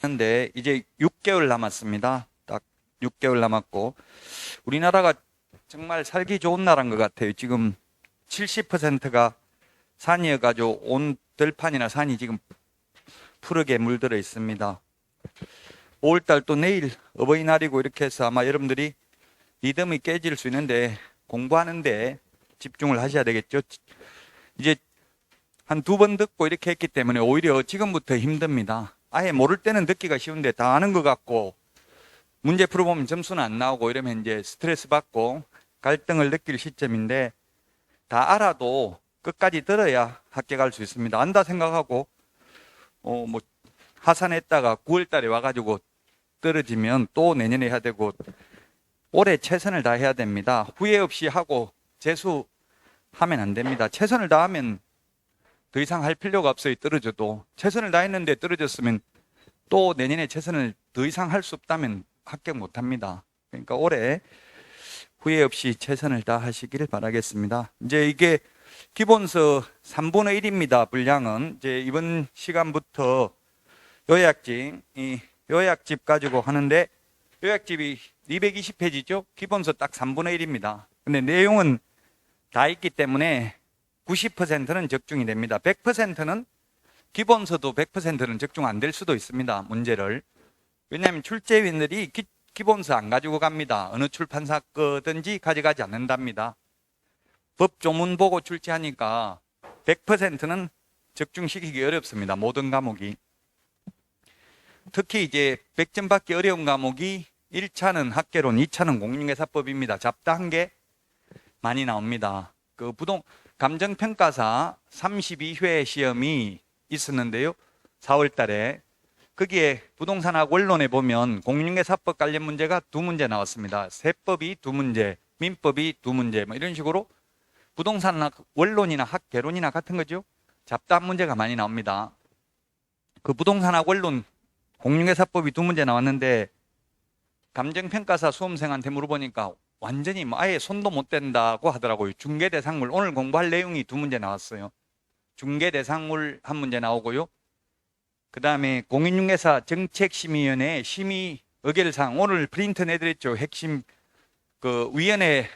근데 이제 6개월 남았습니다. 딱 6개월 남았고 우리나라가 정말 살기 좋은 나라인 것 같아요. 지금 70%가 산이어가지고 온 들판이나 산이 지금 푸르게 물들어 있습니다. 5월달 또 내일 어버이날이고 이렇게 해서 아마 여러분들이 리듬이 깨질 수 있는데 공부하는데 집중을 하셔야 되겠죠. 이제 한 2번 듣고 이렇게 했기 때문에 오히려 지금부터 힘듭니다. 아예 모를 때는 듣기가 쉬운데 다 아는 것 같고 문제 풀어보면 점수는 안 나오고 이러면 이제 스트레스 받고 갈등을 느낄 시점인데 다 알아도 끝까지 들어야 학교 갈 수 있습니다. 안다 생각하고 뭐 하산했다가 9월 달에 와가지고 떨어지면 또 내년에 해야 되고 올해 최선을 다해야 됩니다. 후회 없이 하고 재수하면 안 됩니다. 최선을 다하면 더 이상 할 필요가 없어요. 떨어져도 최선을 다했는데 떨어졌으면 또 내년에 최선을 더 이상 할 수 없다면 합격 못합니다. 그러니까 올해 후회 없이 최선을 다하시기를 바라겠습니다. 이제 이게 기본서 3분의 1입니다. 분량은 이제 이번 시간부터 요약집 가지고 하는데 요약집이 220페이지죠. 기본서 딱 3분의 1입니다. 근데 내용은 다 있기 때문에 90%는 적중이 됩니다. 100%는 기본서도 100%는 적중 안 될 수도 있습니다. 문제를. 왜냐하면 출제위원들이 기본서 안 가지고 갑니다. 어느 출판사 거든지 가져가지 않는답니다. 법조문 보고 출제하니까 100%는 적중시키기 어렵습니다. 모든 과목이. 특히 이제 100점 받기 어려운 과목이 1차는 학개론, 2차는 공인중개사법입니다. 잡다한 게 많이 나옵니다. 그 감정평가사 32회 시험이 있었는데요. 4월 달에. 거기에 부동산학 원론에 보면 공인중개사법 관련 문제가 2문제 나왔습니다. 세법이 2문제, 민법이 2문제, 뭐 이런 식으로 부동산학 원론이나 학개론이나 같은 거죠. 잡다한 문제가 많이 나옵니다. 그 부동산학 원론 공인중개사법이 2문제 나왔는데 감정평가사 수험생한테 물어보니까 완전히 아예 손도 못 댄다고 하더라고요. 중개대상물, 오늘 공부할 내용이 2문제 나왔어요. 중개대상물 한 문제 나오고요. 그 다음에 공인중개사 정책심의위원회 심의 의결사항, 오늘 프린트 내드렸죠. 핵심 그 위원회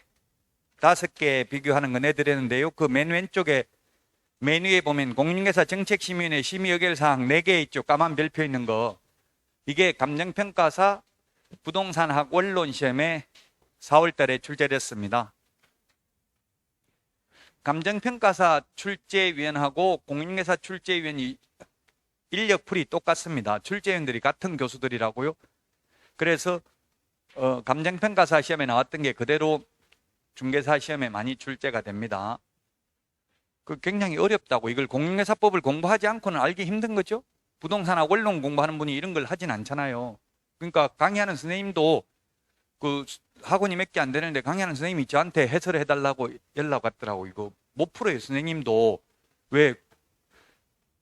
5개 비교하는 거 내드렸는데요. 그 맨 왼쪽에 맨 위에 보면 공인중개사 정책심의위원회 심의 의결사항 4개 있죠. 까만 별표 있는 거. 이게 감정평가사 부동산학 원론 시험에 4월 달에 출제됐습니다. 감정평가사 출제위원하고 공인중개사 출제위원이 인력풀이 똑같습니다. 출제위원들이 같은 교수들이라고요. 그래서 감정평가사 시험에 나왔던 게 그대로 중개사 시험에 많이 출제가 됩니다. 그 굉장히 어렵다고. 이걸 공인중개사법을 공부하지 않고는 알기 힘든 거죠. 부동산학 원론 공부하는 분이 이런 걸 하진 않잖아요. 그러니까 강의하는 선생님도 그 학원이 몇 개 안 되는데 강의하는 선생님이 저한테 해설을 해달라고 연락 왔더라고. 이거 못 풀어요. 선생님도. 왜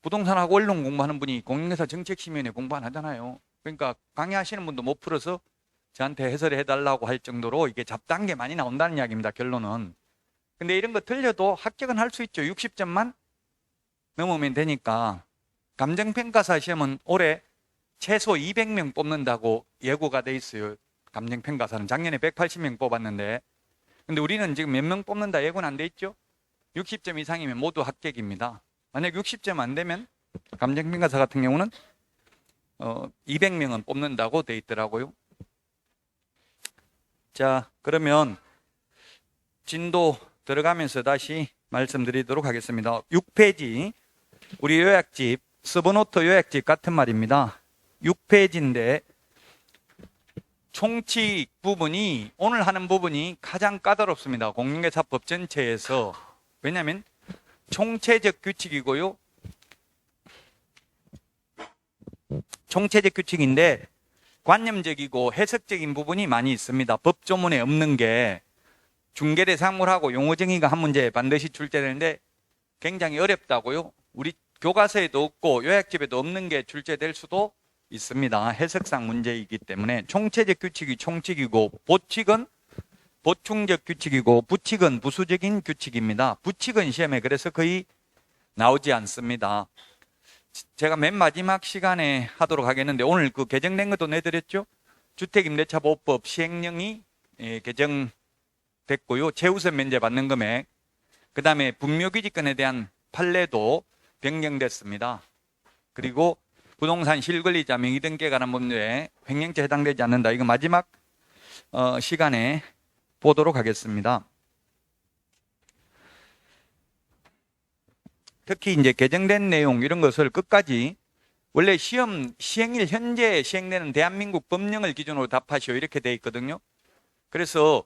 부동산학 원론 공부하는 분이 공인중개사 정책심의위원회 공부 안 하잖아요. 그러니까 강의하시는 분도 못 풀어서 저한테 해설을 해달라고 할 정도로 이게 잡다한 게 많이 나온다는 이야기입니다. 결론은. 근데 이런 거 틀려도 합격은 할 수 있죠. 60점만 넘으면 되니까. 감정평가사 시험은 올해 최소 200명 뽑는다고 예고가 돼 있어요. 감정평가사는 작년에 180명 뽑았는데, 근데 우리는 지금 몇 명 뽑는다 예고는 안 돼 있죠. 60점 이상이면 모두 합격입니다. 만약 60점 안 되면 감정평가사 같은 경우는 200명은 뽑는다고 돼 있더라고요. 자, 그러면 진도 들어가면서 다시 말씀드리도록 하겠습니다. 6페이지 우리 요약집 서브노트 요약집 같은 말입니다. 6페이지인데 총칙 부분이 오늘 하는 부분이 가장 까다롭습니다. 공인중개사법 전체에서. 왜냐하면 총체적 규칙이고요. 총체적 규칙인데 관념적이고 해석적인 부분이 많이 있습니다. 법조문에 없는 게 중개대상물하고 용어정의가 한 문제 반드시 출제되는데 굉장히 어렵다고요. 우리 교과서에도 없고 요약집에도 없는 게 출제될 수도 있습니다. 해석상 문제이기 때문에 총체적 규칙이 총칙이고 보칙은 보충적 규칙이고 부칙은 부수적인 규칙입니다. 부칙은 시험에 그래서 거의 나오지 않습니다. 제가 맨 마지막 시간에 하도록 하겠는데 오늘 그 개정된 것도 내드렸죠. 주택임대차보호법 시행령이 개정됐고요. 최우선 면제 받는 금액, 그 다음에 분묘기지권에 대한 판례도 변경됐습니다. 그리고 부동산 실권리자 명의등기에 관한 법률에 횡령죄 해당되지 않는다. 이거 마지막 시간에 보도록 하겠습니다. 특히 이제 개정된 내용 이런 것을 끝까지 원래 시험 시행일 현재 시행되는 대한민국 법령을 기준으로 답하시오 이렇게 돼 있거든요. 그래서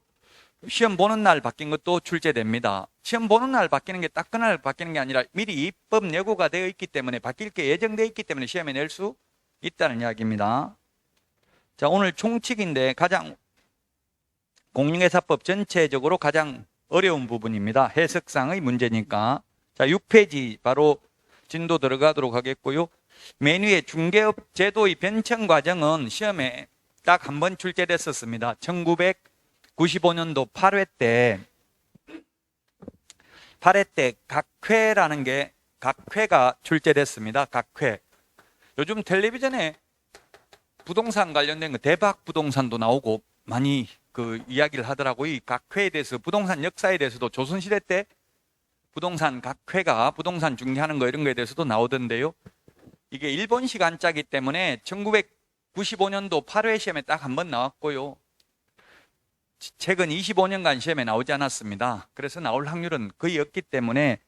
시험 보는 날 바뀐 것도 출제됩니다. 시험 보는 날 바뀌는 게 딱 그날 바뀌는 게 아니라 미리 입법 예고가 되어 있기 때문에 바뀔 게 예정되어 있기 때문에 시험에 낼 수 있다는 이야기입니다. 자, 오늘 총칙인데 가장 공인중개사법 전체적으로 가장 어려운 부분입니다. 해석상의 문제니까. 자, 6페이지 바로 진도 들어가도록 하겠고요. 맨 위에 중개업 제도의 변청 과정은 시험에 딱 한 번 출제됐었습니다. 1995년도 8회 때 각회라는 게 각회가 출제됐습니다. 각회. 요즘 텔레비전에 부동산 관련된 거 대박 부동산도 나오고 많이 그 이야기를 하더라고요. 이 각회에 대해서 부동산 역사에 대해서도 조선시대 때 부동산 각회가 부동산 중개하는 거 이런 거에 대해서도 나오던데요. 이게 일본식 한자기 때문에 1995년도 8회 시험에 딱 한 번 나왔고요. 최근 25년간 시험에 나오지 않았습니다. 그래서 나올 확률은 거의 없기 때문에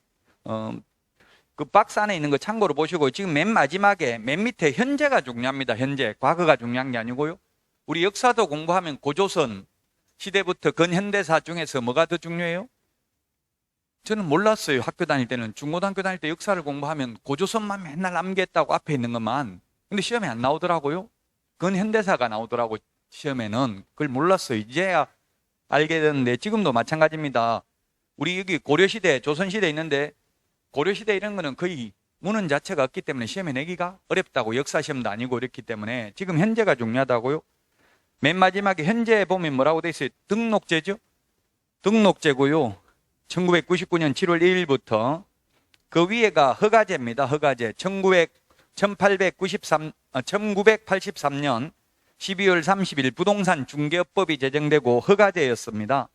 그 박스 안에 있는 거 참고로 보시고 지금 맨 마지막에 맨 밑에 현재가 중요합니다. 현재. 과거가 중요한 게 아니고요. 우리 역사도 공부하면 고조선 시대부터 근현대사 중에서 뭐가 더 중요해요? 저는 몰랐어요. 학교 다닐 때는. 중고등학교 다닐 때 역사를 공부하면 고조선만 맨날 암기했다고 앞에 있는 것만. 근데 시험에 안 나오더라고요. 근현대사가 나오더라고 시험에는. 그걸 몰랐어요. 이제야 알게 됐는데 지금도 마찬가지입니다. 우리 여기 고려시대, 조선시대 있는데 고려시대 이런 거는 거의 문헌 자체가 없기 때문에 시험에 내기가 어렵다고. 역사시험도 아니고 이렇기 때문에 지금 현재가 중요하다고요. 맨 마지막에 현재에 보면 뭐라고 돼 있어요? 등록제죠? 등록제고요. 1999년 7월 1일부터 그 위에가 허가제입니다. 허가제. 1983년 12월 30일 부동산 중개업법이 제정되고 허가제였습니다.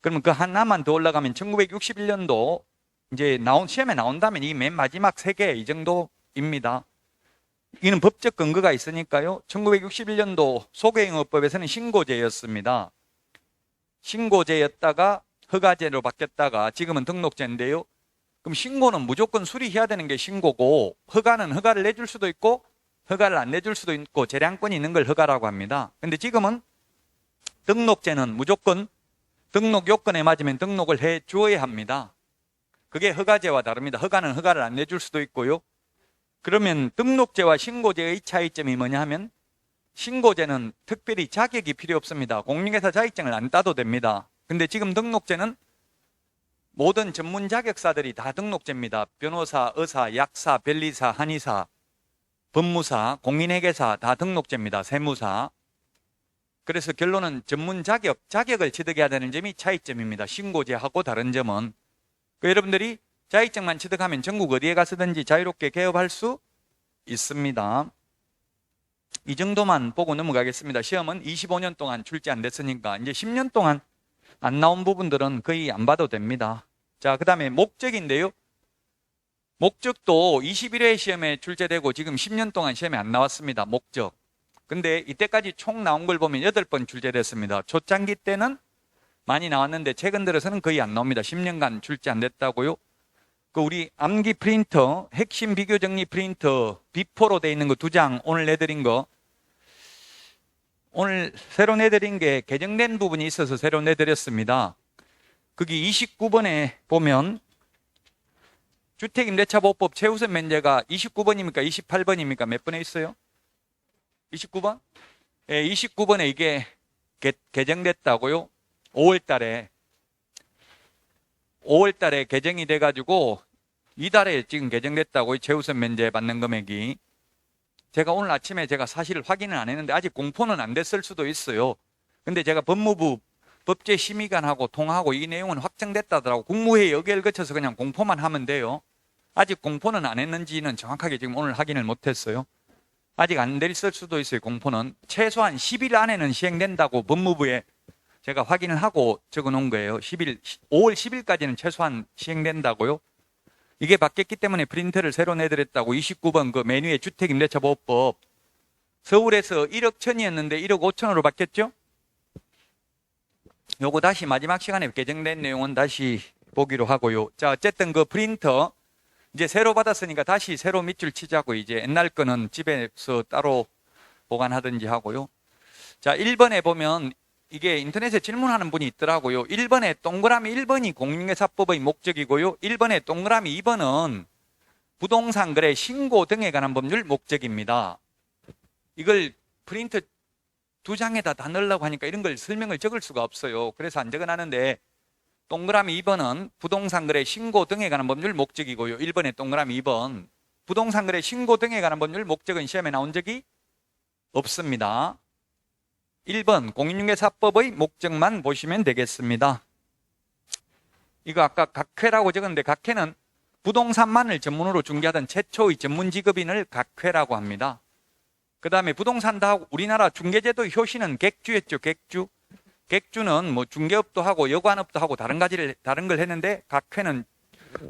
그러면 그 하나만 더 올라가면 1961년도 이제 시험에 나온다면 이 맨 마지막 3개 이 정도입니다. 이는 법적 근거가 있으니까요. 1961년도 소개영업법에서는 신고제였습니다. 신고제였다가 허가제로 바뀌었다가 지금은 등록제인데요. 그럼 신고는 무조건 수리해야 되는 게 신고고 허가는 허가를 내줄 수도 있고 허가를 안 내줄 수도 있고 재량권이 있는 걸 허가라고 합니다. 근데 지금은 등록제는 무조건 등록 요건에 맞으면 등록을 해 주어야 합니다. 그게 허가제와 다릅니다. 허가는 허가를 안 내줄 수도 있고요. 그러면 등록제와 신고제의 차이점이 뭐냐 하면 신고제는 특별히 자격이 필요 없습니다. 공인중개사 자격증을 안 따도 됩니다. 근데 지금 등록제는 모든 전문 자격사들이 다 등록제입니다. 변호사, 의사, 약사, 변리사, 한의사, 법무사, 공인회계사 다 등록제입니다. 세무사. 그래서 결론은 전문 자격을 취득해야 되는 점이 차이점입니다. 신고제하고 다른 점은. 여러분들이 자격증만 취득하면 전국 어디에 가서든지 자유롭게 개업할 수 있습니다. 이 정도만 보고 넘어가겠습니다. 시험은 25년 동안 출제 안 됐으니까 이제 10년 동안 안 나온 부분들은 거의 안 봐도 됩니다. 자, 그 다음에 목적인데요. 목적도 21회 시험에 출제되고 지금 10년 동안 시험에 안 나왔습니다. 목적. 근데 이때까지 총 나온 걸 보면 8번 출제됐습니다. 초창기 때는 많이 나왔는데 최근 들어서는 거의 안 나옵니다. 10년간 출제 안 됐다고요. 그 우리 암기 프린터, 핵심 비교 정리 프린터 비포로 돼 있는 거 2장 오늘 내드린 거. 오늘 새로 내드린 게 개정된 부분이 있어서 새로 내드렸습니다. 거기 29번에 보면 주택임대차보호법 최우선 면제가 29번입니까? 28번입니까? 몇 번에 있어요? 29번? 예, 29번에 이게 개정됐다고요. 5월 달에 개정이 돼가지고 이달에 지금 개정됐다고요. 최우선 면제 받는 금액이. 제가 오늘 아침에 제가 사실 확인을 안 했는데 아직 공포는 안 됐을 수도 있어요. 근데 제가 법무부 법제심의관하고 통화하고 이 내용은 확정됐다더라고. 국무회의 의결 거쳐서 그냥 공포만 하면 돼요. 아직 공포는 안 했는지는 정확하게 지금 오늘 확인을 못했어요. 아직 안 됐을 수도 있어요. 공포는 최소한 10일 안에는 시행된다고 법무부에 제가 확인을 하고 적어 놓은 거예요. 5월 10일까지는 최소한 시행된다고요. 이게 바뀌었기 때문에 프린트를 새로 내드렸다고. 29번 그 메뉴의 주택임대차보호법. 서울에서 1억 1천이었는데 1억 5천으로 바뀌었죠? 요거 다시 마지막 시간에 개정된 내용은 다시 보기로 하고요. 자, 어쨌든 그 프린터 이제 새로 받았으니까 다시 새로 밑줄 치자고. 이제 옛날 거는 집에서 따로 보관하든지 하고요. 자, 1번에 보면 이게 인터넷에 질문하는 분이 있더라고요. 1번에 동그라미 1번이 공인중개사법의 목적이고요. 1번에 동그라미 2번은 부동산 거래 신고 등에 관한 법률 목적입니다. 이걸 프린트 2장에다 다 넣으려고 하니까 이런 걸 설명을 적을 수가 없어요. 그래서 안 적어놨는데 동그라미 2번은 부동산 거래 신고 등에 관한 법률 목적이고요. 1번에 동그라미 2번 부동산 거래 신고 등에 관한 법률 목적은 시험에 나온 적이 없습니다. 1번 공인중개사법의 목적만 보시면 되겠습니다. 이거 아까 각회라고 적었는데 각회는 부동산만을 전문으로 중개하던 최초의 전문 직업인을 각회라고 합니다. 그 다음에 부동산 다 하고 우리나라 중개제도 효시는 객주였죠. 객주는 뭐 중개업도 하고 여관업도 하고 다른 걸 했는데 각회는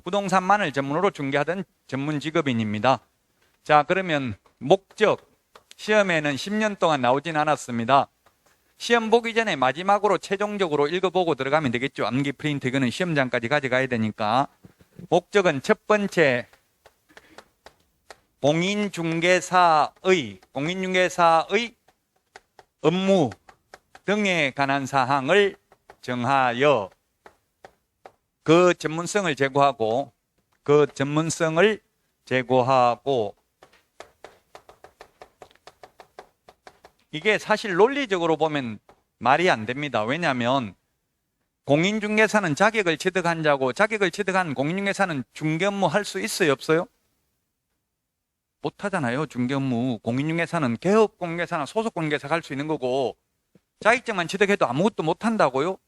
부동산만을 전문으로 중개하던 전문 직업인입니다. 자, 그러면 목적 시험에는 10년 동안 나오진 않았습니다. 시험 보기 전에 마지막으로 최종적으로 읽어보고 들어가면 되겠죠. 암기 프린트 이거는 시험장까지 가져가야 되니까. 목적은 첫 번째 공인중개사의 업무 등에 관한 사항을 정하여 그 전문성을 제고하고 이게 사실 논리적으로 보면 말이 안 됩니다. 왜냐하면 공인중개사는 자격을 취득한 자고 자격을 취득한 공인중개사는 중개업무 할 수 있어요? 없어요? 못하잖아요. 중개업무. 공인중개사는 개업공개사나 소속공개사가 할 수 있는 거고 자격증만 취득해도 아무것도 못한다고요?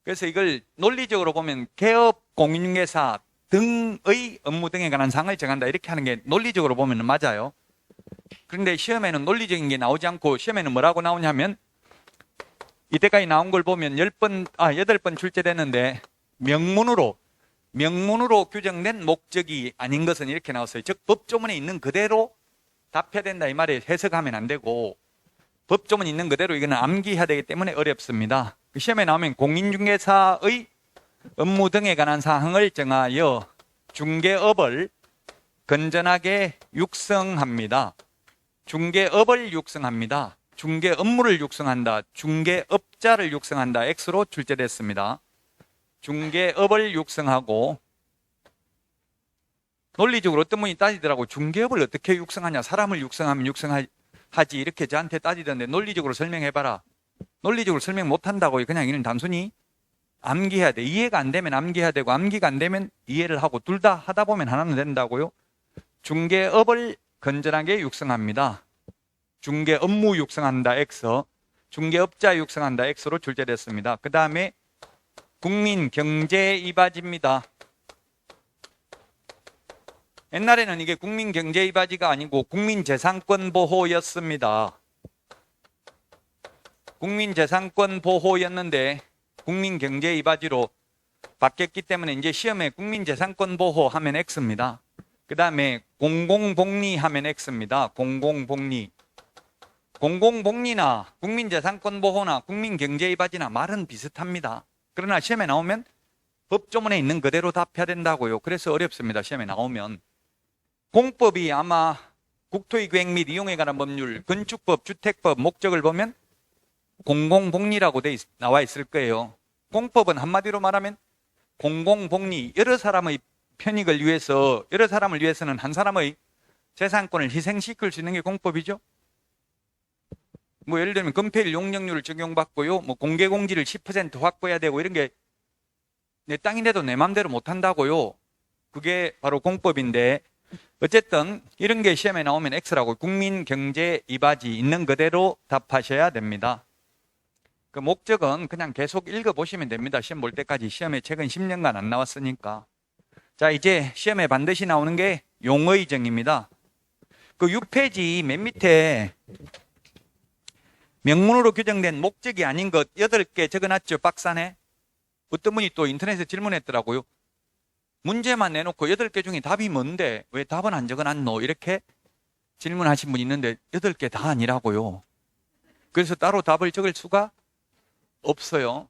그래서 이걸 논리적으로 보면 개업공인중개사 등의 업무 등에 관한 사항을 정한다 이렇게 하는 게 논리적으로 보면 맞아요. 그런데 시험에는 논리적인 게 나오지 않고 시험에는 뭐라고 나오냐면 이때까지 나온 걸 보면 8번 출제됐는데 명문으로 규정된 목적이 아닌 것은 이렇게 나왔어요. 즉 법조문에 있는 그대로 답해야 된다 이 말에 해석하면 안 되고 법조문에 있는 그대로 이거는 암기해야 되기 때문에 어렵습니다. 시험에 나오면 공인중개사의 업무 등에 관한 사항을 정하여 중개업을 건전하게 육성합니다. 중개업을 육성합니다. 중개업무를 육성한다. 중개업자를 육성한다. X로 출제됐습니다. 중개업을 육성하고 논리적으로 어떤 분이 따지더라고. 중개업을 어떻게 육성하냐. 사람을 육성하면 육성하지 이렇게 저한테 따지던데 논리적으로 설명해봐라. 논리적으로 설명 못한다고요. 그냥 이는 단순히 암기해야 돼. 이해가 안 되면 암기해야 되고 암기가 안 되면 이해를 하고 둘 다 하다 보면 하나는 된다고요. 중개업을 건전하게 육성합니다. 중개업무 육성한다 X, 중개업자 육성한다 X로 출제됐습니다. 그 다음에 국민경제이바지입니다. 옛날에는 이게 국민경제이바지가 아니고 국민재산권보호였습니다. 국민재산권보호였는데 국민경제이바지로 바뀌었기 때문에 이제 시험에 국민재산권보호 하면 X입니다. 그 다음에 공공복리 하면 X입니다. 공공복리나 국민재산권보호나 국민경제이바지나 말은 비슷합니다. 그러나 시험에 나오면 법조문에 있는 그대로 답해야 된다고요. 그래서 어렵습니다. 시험에 나오면. 공법이 아마 국토의 계획 및 이용에 관한 법률, 건축법, 주택법 목적을 보면 공공복리라고 나와 있을 거예요. 공법은 한마디로 말하면 공공복리, 여러 사람의 편익을 위해서, 여러 사람을 위해서는 한 사람의 재산권을 희생시킬 수 있는 게 공법이죠. 뭐 예를 들면 금폐율 용적률을 적용받고요. 뭐 공개공지를 10% 확보해야 되고 이런 게 내 땅인데도 내 마음대로 못 한다고요. 그게 바로 공법인데 어쨌든 이런 게 시험에 나오면 X라고 국민경제이바지 있는 그대로 답하셔야 됩니다. 그 목적은 그냥 계속 읽어보시면 됩니다. 시험 볼 때까지. 시험에 최근 10년간 안 나왔으니까. 자, 이제 시험에 반드시 나오는 게 용어의정입니다. 그 6페이지 맨 밑에 명문으로 규정된 목적이 아닌 것 8개 적어놨죠, 박스 안에. 어떤 분이 또 인터넷에 질문했더라고요. 문제만 내놓고 8개 중에 답이 뭔데 왜 답은 안 적어놨노? 이렇게 질문하신 분이 있는데 8개 다 아니라고요. 그래서 따로 답을 적을 수가 없어요.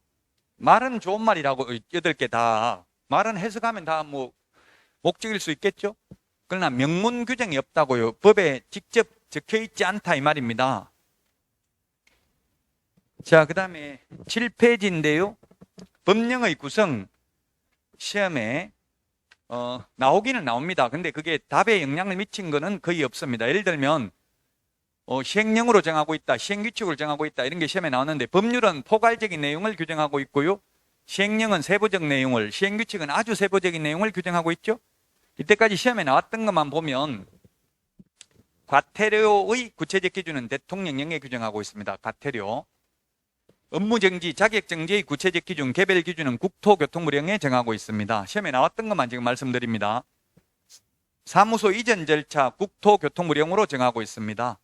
말은 좋은 말이라고 8개 다. 말은 해석하면 다 뭐 목적일 수 있겠죠? 그러나 명문 규정이 없다고요. 법에 직접 적혀 있지 않다 이 말입니다. 자, 그 다음에 7페이지인데요. 법령의 구성 시험에 나오기는 나옵니다. 근데 그게 답에 영향을 미친 거는 거의 없습니다. 예를 들면 시행령으로 정하고 있다, 시행규칙으로 정하고 있다 이런 게 시험에 나왔는데 법률은 포괄적인 내용을 규정하고 있고요. 시행령은 세부적 내용을, 시행규칙은 아주 세부적인 내용을 규정하고 있죠. 이때까지 시험에 나왔던 것만 보면 과태료의 구체적 기준은 대통령령에 규정하고 있습니다. 과태료. 업무정지, 자격정지의 구체적 기준, 개별 기준은 국토교통부령에 정하고 있습니다. 시험에 나왔던 것만 지금 말씀드립니다. 사무소 이전 절차 국토교통부령으로 정하고 있습니다.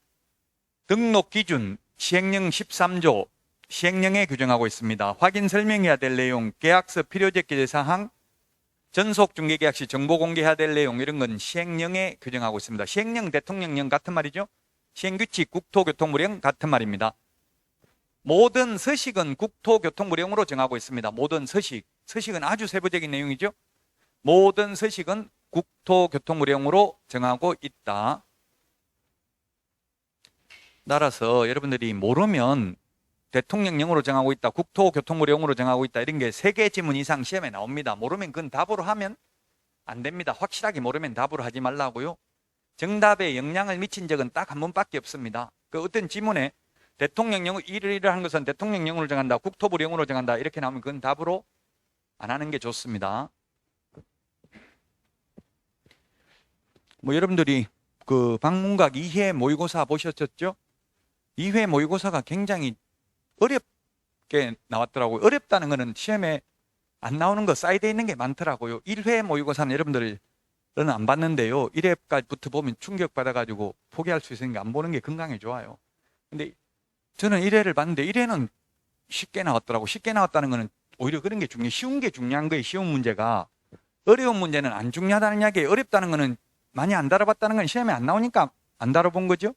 등록 기준 시행령 13조 시행령에 규정하고 있습니다. 확인 설명해야 될 내용, 계약서 필요적 기재사항, 전속 중개계약 시 정보 공개해야 될 내용 이런 건 시행령에 규정하고 있습니다. 시행령, 대통령령 같은 말이죠. 시행규칙, 국토교통부령 같은 말입니다. 모든 서식은 국토교통부령으로 정하고 있습니다. 모든 서식. 서식은 아주 세부적인 내용이죠. 모든 서식은 국토교통부령으로 정하고 있다. 따라서 여러분들이 모르면 대통령령으로 정하고 있다, 국토교통부령으로 정하고 있다 이런 게 3개 지문 이상 시험에 나옵니다. 모르면 그건 답으로 하면 안 됩니다. 확실하게 모르면 답으로 하지 말라고요. 정답에 영향을 미친 적은 딱 한 번밖에 없습니다. 그 어떤 지문에 대통령령 이를 한 것은 대통령령으로 정한다, 국토부령으로 정한다 이렇게 나오면 그건 답으로 안 하는 게 좋습니다. 뭐 여러분들이 그 방문각 2회 모의고사 보셨죠? 2회 모의고사가 굉장히 어렵게 나왔더라고요. 어렵다는 거는 시험에 안 나오는 거 사이드에 있는 게 많더라고요. 1회 모의고사는 여러분들은 안 봤는데요. 1회까지부터 보면 충격받아가지고 포기할 수 있으니까 안 보는 게 건강에 좋아요. 근데 저는 1회를 봤는데 1회는 쉽게 나왔더라고. 쉽게 나왔다는 거는 오히려 그런 게 중요해요. 쉬운 게 중요한 거예요. 쉬운 문제가. 어려운 문제는 안 중요하다는 이야기예요. 어렵다는 거는 많이 안 다뤄봤다는 건 시험에 안 나오니까 안 다뤄본 거죠.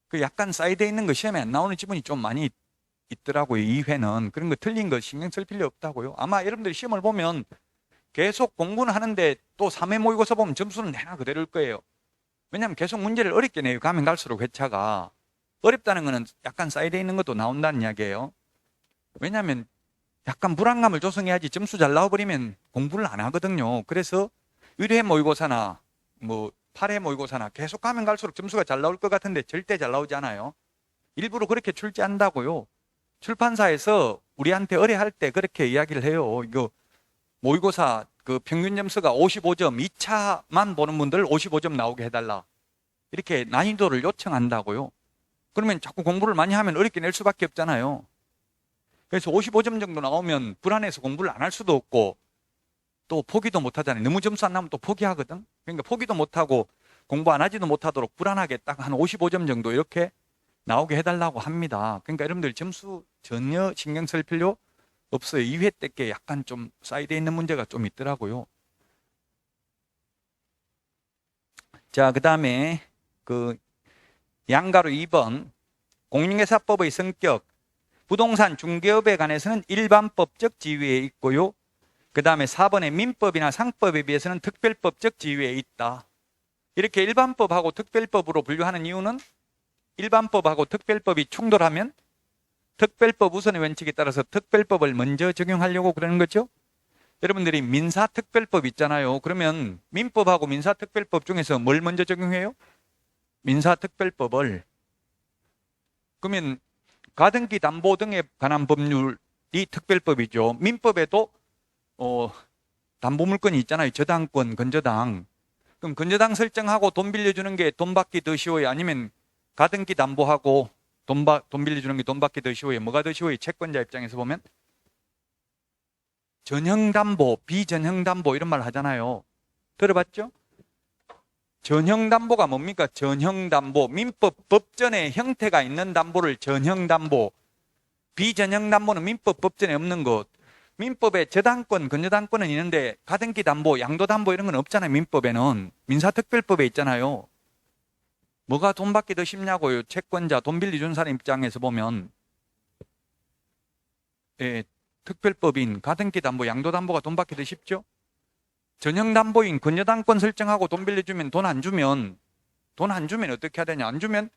그 약간 사이드에 있는 거 시험에 안 나오는 지문이 좀 많이 있더라고요. 2회는. 그런 거 틀린 거 신경 쓸 필요 없다고요. 아마 여러분들이 시험을 보면 계속 공부는 하는데 또 3회 모의고사 보면 점수는 내나 그대로일 거예요. 왜냐하면 계속 문제를 어렵게 내요. 가면 갈수록 회차가. 어렵다는 거는 약간 사이드에 있는 것도 나온다는 이야기예요. 왜냐하면 약간 불안감을 조성해야지 점수 잘 나와버리면 공부를 안 하거든요. 그래서 1회 모의고사나 뭐 8회 모의고사나 계속 가면 갈수록 점수가 잘 나올 것 같은데 절대 잘 나오지 않아요. 일부러 그렇게 출제한다고요. 출판사에서 우리한테 의뢰할 때 그렇게 이야기를 해요. 이거 모의고사 그 평균 점수가 55점, 2차만 보는 분들 55점 나오게 해달라. 이렇게 난이도를 요청한다고요. 그러면 자꾸 공부를 많이 하면 어렵게 낼 수밖에 없잖아요. 그래서 55점 정도 나오면 불안해서 공부를 안 할 수도 없고 또 포기도 못 하잖아요. 너무 점수 안 나오면 또 포기하거든. 그러니까 포기도 못 하고 공부 안 하지도 못하도록 불안하게 딱 한 55점 정도 이렇게 나오게 해달라고 합니다. 그러니까 여러분들 점수 전혀 신경 쓸 필요 없어요. 2회 때 약간 좀 사이드에 있는 문제가 좀 있더라고요. 자, 그 다음에 그 양가로 2번 공인중개사법의 성격, 부동산 중개업에 관해서는 일반법적 지위에 있고요. 그 다음에 4번에 민법이나 상법에 비해서는 특별법적 지위에 있다. 이렇게 일반법하고 특별법으로 분류하는 이유는 일반법하고 특별법이 충돌하면 특별법 우선의 원칙에 따라서 특별법을 먼저 적용하려고 그러는 거죠. 여러분들이 민사특별법 있잖아요. 그러면 민법하고 민사특별법 중에서 뭘 먼저 적용해요? 민사특별법을. 그러면 가등기 담보 등에 관한 법률이 특별법이죠. 민법에도 담보물건이 있잖아요. 저당권, 건저당. 그럼 건저당 설정하고 돈 빌려주는 게 돈 받기 더 쉬워요? 아니면 가등기 담보하고 돈 빌려주는 게 돈 받기 더 쉬워요? 뭐가 더 쉬워요? 채권자 입장에서 보면 전형담보, 비전형담보 이런 말 하잖아요. 들어봤죠? 전형담보가 뭡니까? 전형담보. 민법 법전에 형태가 있는 담보를 전형담보. 비전형담보는 민법 법전에 없는 것. 민법에 저당권, 근저당권은 있는데 가등기 담보, 양도담보 이런 건 없잖아요. 민법에는. 민사특별법에 있잖아요. 뭐가 돈 받기 더 쉽냐고요. 채권자, 돈 빌려준 사람 입장에서 보면. 예, 특별법인 가등기 담보, 양도담보가 돈 받기 더 쉽죠? 전형담보인 근저당권 설정하고 돈 빌려주면 돈 안 주면 어떻게 해야 되냐? 안 주면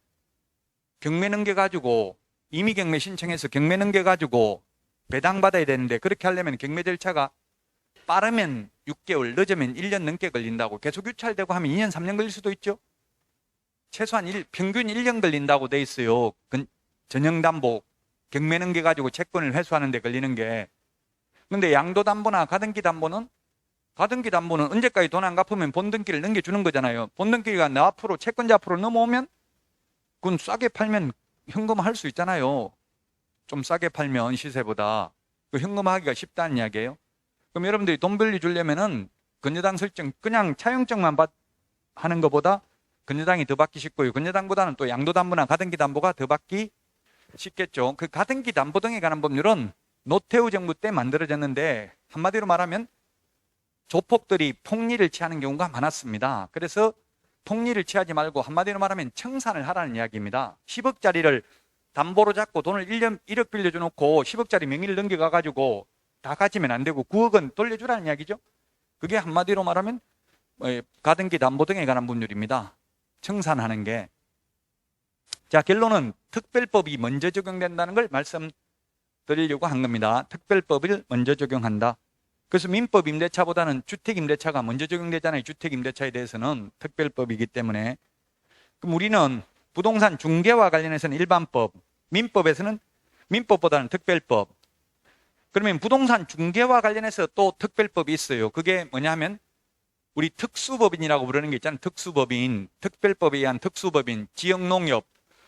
경매 넘겨가지고 임의 경매 신청해서 경매 넘겨가지고 배당받아야 되는데 그렇게 하려면 경매 절차가 빠르면 6개월, 늦으면 1년 넘게 걸린다고. 계속 유찰되고 하면 2년, 3년 걸릴 수도 있죠. 최소한 평균 1년 걸린다고 돼 있어요. 전형담보 경매 넘겨가지고 채권을 회수하는 데 걸리는 게. 근데 양도담보나 가등기담보는 언제까지 돈 안 갚으면 본등기를 넘겨주는 거잖아요. 본등기가 내 앞으로 채권자 앞으로 넘어오면 그건 싸게 팔면 현금화 할 수 있잖아요. 좀 싸게 팔면 시세보다 그 현금화하기가 쉽다는 이야기예요. 그럼 여러분들이 돈 빌려주려면은 근저당 설정 그냥 차용증만 하는 것보다 근저당이 더 받기 쉽고요. 근저당보다는 또 양도담보나 가등기담보가 더 받기 쉽겠죠. 그 가등기담보 등에 관한 법률은 노태우 정부 때 만들어졌는데 한마디로 말하면 조폭들이 폭리를 취하는 경우가 많았습니다. 그래서 폭리를 취하지 말고 한마디로 말하면 청산을 하라는 이야기입니다. 10억짜리를 담보로 잡고 돈을 1억 빌려줘놓고 10억짜리 명의를 넘겨가가지고 다 가지면 안 되고 9억은 돌려주라는 이야기죠. 그게 한마디로 말하면 가등기 담보 등에 관한 법률입니다. 청산하는 게. 자, 결론은 특별법이 먼저 적용된다는 걸 말씀드리려고 한 겁니다. 특별법을 먼저 적용한다. 그래서 민법 임대차보다는 주택 임대차가 먼저 적용되잖아요. 주택 임대차에 대해서는 특별법이기 때문에. 그럼 우리는 부동산 중개와 관련해서는 일반법, 민법에서는 민법보다는 특별법. 그러면 부동산 중개와 관련해서 또 특별법이 있어요. 그게 뭐냐면 우리 특수법인이라고 부르는 게 있잖아요. 특수법인, 특별법에 의한 특수법인, 지역농협,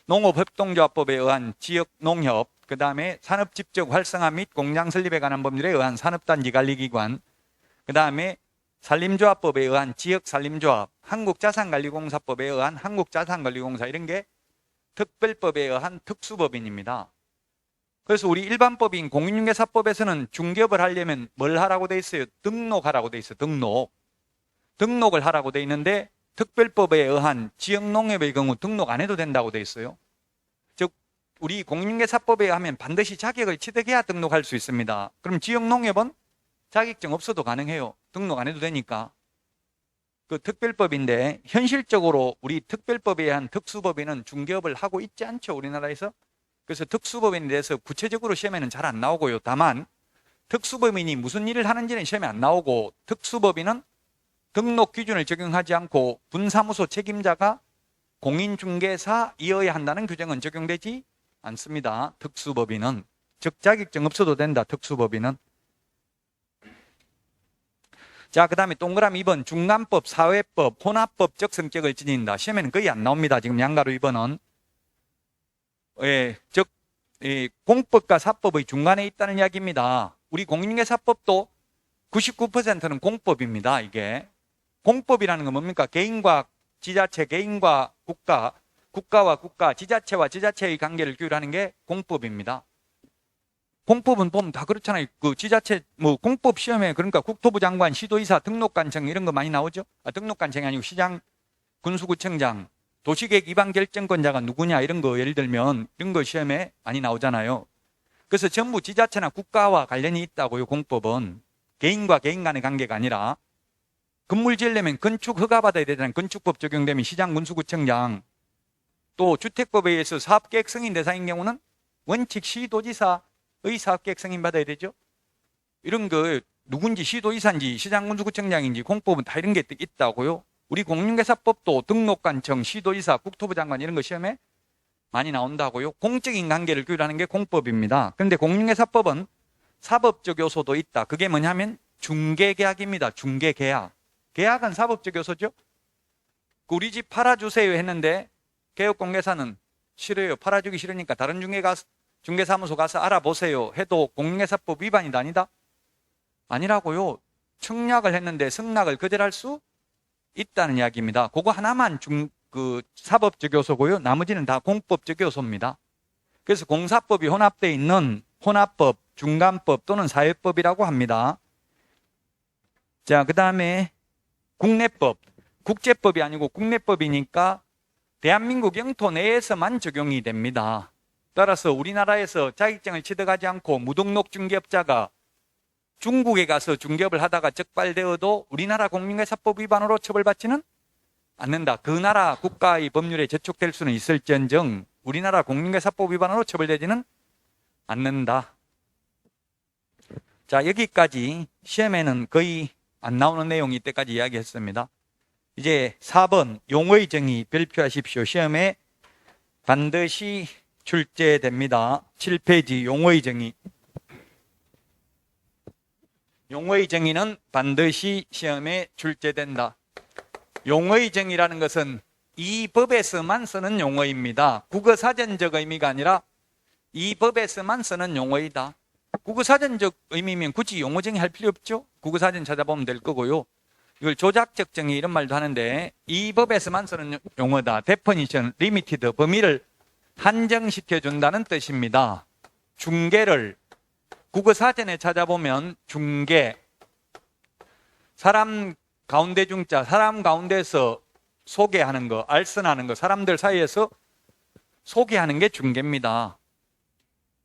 농업협동조합법에 의한 지역농협, 그 다음에 산업집적 활성화 및 공장 설립에 관한 법률에 의한 산업단지 관리기관, 그 다음에 산림조합법에 의한 지역산림조합, 한국자산관리공사법에 의한 한국자산관리공사, 이런 게 특별법에 의한 특수법인입니다. 그래서 우리 일반법인 공인중개사법에서는 중개업을 하려면 뭘 하라고 돼 있어요? 등록하라고 돼 있어요. 등록을 하라고 돼 있는데 특별법에 의한 지역농협의 경우 등록 안 해도 된다고 돼 있어요. 즉 우리 공인중개사법에 하면 반드시 자격을 취득해야 등록할 수 있습니다. 그럼 지역농협은 자격증 없어도 가능해요. 등록 안 해도 되니까. 그 특별법인데 현실적으로 우리 특별법에 의한 특수법인은 중개업을 하고 있지 않죠, 우리나라에서. 그래서 특수법인에 대해서 구체적으로 시험에는 잘 안 나오고요. 다만 특수법인이 무슨 일을 하는지는 시험에 안 나오고, 특수법인은 등록 기준을 적용하지 않고 분사무소 책임자가 공인중개사이어야 한다는 규정은 적용되지 않습니다. 특수법인은. 즉 자격증 없어도 된다, 특수법인은. 자, 그 다음에 동그라미 2번 중간법, 사회법, 혼합법적 성격을 지닌다. 시험에는 거의 안 나옵니다. 지금 양가로 2번은. 즉 공법과 사법의 중간에 있다는 이야기입니다. 우리 공인중개사법도 99%는 공법입니다. 이게 공법이라는 건 뭡니까? 개인과 지자체, 개인과 국가, 국가와 국가, 지자체와 지자체의 관계를 규율하는 게 공법입니다. 공법은 보면 다 그렇잖아요. 그 지자체 공법 시험에 그러니까 국토부 장관, 시도의사, 등록관청 이런 거 많이 나오죠. 등록관청이 아니고 시장, 군수구청장, 도시계획 위반 결정권자가 누구냐 이런 거 예를 들면 이런 거 시험에 많이 나오잖아요. 그래서 전부 지자체나 국가와 관련이 있다고요. 공법은 개인과 개인 간의 관계가 아니라. 건물 지으려면 건축 허가 받아야 되잖아요. 건축법 적용되면 시장, 군수구청장. 또 주택법에 의해서 사업계획 승인 대상인 경우는 원칙 시도지사의 사업계획 승인 받아야 되죠. 이런 거 누군지 시도지사인지 시장, 군수구청장인지 공법은 다 이런 게 있다고요. 우리 공인중개사법도 등록관청, 시도지사, 국토부 장관 이런 거 시험에 많이 나온다고요. 공적인 관계를 규율하는 게 공법입니다. 그런데 공인중개사법은 사법적 요소도 있다. 그게 뭐냐면 중개계약입니다. 중개계약. 계약은 사법적 요소죠. 우리 집 팔아주세요 했는데 개업공개사는 싫어요. 팔아주기 싫으니까 다른 중개사무소 가서 알아보세요 해도 공인중개사법 위반이다 아니다? 아니라고요. 청약을 했는데 승낙을 거절할 수 있다는 이야기입니다. 그거 하나만 사법적 요소고요. 나머지는 다 공법적 요소입니다. 그래서 공사법이 혼합되어 있는 혼합법, 중간법 또는 사회법이라고 합니다. 자, 그 다음에 국내법. 국제법이 아니고 국내법이니까 대한민국 영토 내에서만 적용이 됩니다. 따라서 우리나라에서 자격증을 취득하지 않고 무등록 중개업자가 중국에 가서 중개업을 하다가 적발되어도 우리나라 공인중개사법 위반으로 처벌받지는 않는다. 그 나라 국가의 법률에 저촉될 수는 있을지언정 우리나라 공인중개사법 위반으로 처벌되지는 않는다. 자, 여기까지 시험에는 거의 안 나오는 내용이 이때까지 이야기했습니다. 이제 4번 용어의 정의 별표하십시오. 시험에 반드시 출제됩니다. 7페이지 용어의 정의. 용어의 정의는 반드시 시험에 출제된다. 용어의 정의라는 것은 이 법에서만 쓰는 용어입니다. 국어사전적 의미가 아니라 이 법에서만 쓰는 용어이다. 국어사전적 의미면 굳이 용어 정의할 필요 없죠. 국어사전 찾아보면 될 거고요. 이걸 조작적 정의 이런 말도 하는데 이 법에서만 쓰는 용어다. 데퍼니션, 리미티드, 범위를 한정시켜준다는 뜻입니다. 중개를 국어사전에 찾아보면 중개, 사람 가운데 중자, 사람 가운데서 소개하는 거, 알선하는 거, 사람들 사이에서 소개하는 게 중개입니다.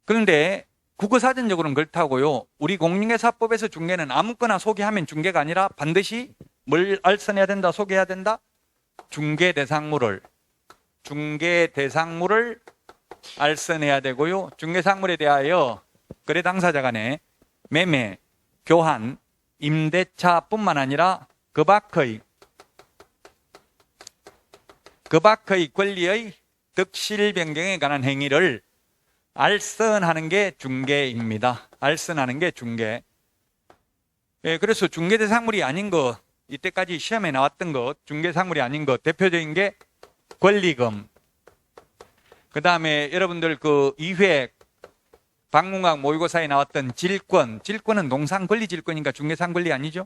그런데 국어사전적으로는 그렇다고요. 우리 공인중개사법에서 중개는 아무거나 소개하면 중개가 아니라 반드시 뭘 알선해야 된다, 소개해야 된다? 중개 대상물을 알선해야 되고요. 중개상물에 대하여 거래 당사자 간의 매매, 교환, 임대차뿐만 아니라 그 밖의 권리의 득실 변경에 관한 행위를 알선하는 게 중개입니다. 알선하는 게 중개. 예, 그래서 중개 대상물이 아닌 것, 이때까지 시험에 나왔던 것, 중개 상물이 아닌 것, 대표적인 게 권리금. 그 다음에 여러분들 그 2회 박문각 모의고사에 나왔던 질권은 농상권리질권이니까 중개상권리 아니죠?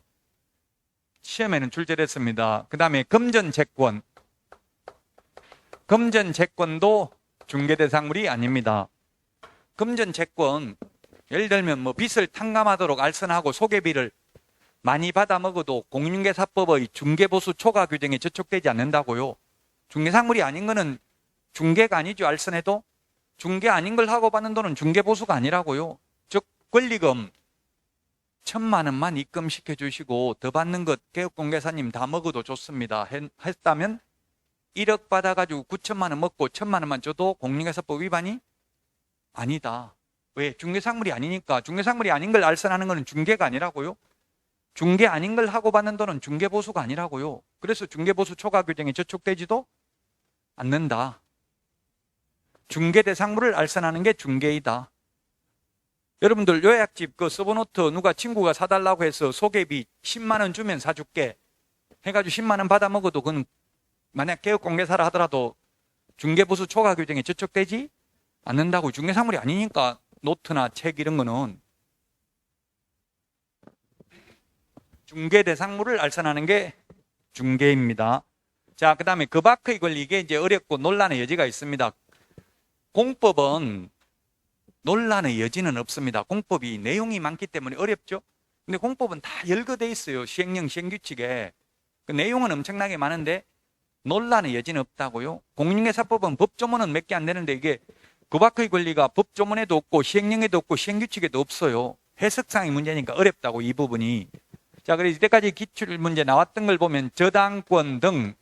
시험에는 출제됐습니다. 그 다음에 금전채권도 중개대상물이 아닙니다. 금전채권, 예를 들면 뭐 빚을 탕감하도록 알선하고 소개비를 많이 받아 먹어도 공인중개사법의 중개보수 초과 규정에 저촉되지 않는다고요. 중개상물이 아닌 거는 중개가 아니죠. 알선해도 중개 아닌 걸 하고 받는 돈은 중개보수가 아니라고요. 즉 권리금 1,000만 원만 입금시켜 주시고 더 받는 것 개업공개사님 다 먹어도 좋습니다. 했다면 1억 받아가지고 9천만 원 먹고 1,000만 원만 줘도 공인중개사법 위반이 아니다. 왜? 중개상물이 아니니까. 중개상물이 아닌 걸 알선하는 것은 중개가 아니라고요. 중개 아닌 걸 하고 받는 돈은 중개보수가 아니라고요. 그래서 중개보수 초과 규정에 저촉되지도 않는다. 중개 대상물을 알선하는 게 중개이다. 여러분들 요약집 그 서브노트 누가 친구가 사달라고 해서 소개비 10만 원 주면 사줄게 해가지고 10만 원 받아 먹어도 그건 만약 개업공개사라 하더라도 중개보수 초과 규정에 저촉되지 않는다고. 중개상물이 아니니까 노트나 책 이런 거는 중개 대상물을 알선하는 게 중개입니다. 자, 그 다음에 그 밖의 권리, 이게 이제 어렵고 논란의 여지가 있습니다. 공법은 논란의 여지는 없습니다. 공법이 내용이 많기 때문에 어렵죠. 근데 공법은 다 열거돼 있어요. 시행령, 시행규칙에. 그 내용은 엄청나게 많은데 논란의 여지는 없다고요. 공인중개사법은 법조문은 몇 개 안 되는데 이게 그 밖의 권리가 법조문에도 없고 시행령에도 없고 시행규칙에도 없어요. 해석상의 문제니까 어렵다고 이 부분이. 자, 그래서 이때까지 기출문제 나왔던 걸 보면 저당권 등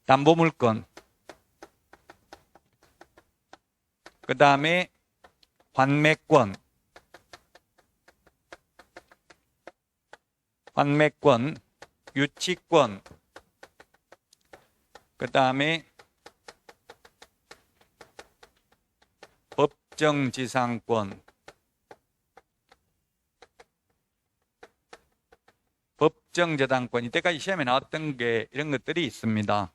담보물권, 그 다음에 환매권, 유치권, 그 다음에 법정지상권, 법정저당권, 이때까지 시험에 나왔던 게 이런 것들이 있습니다.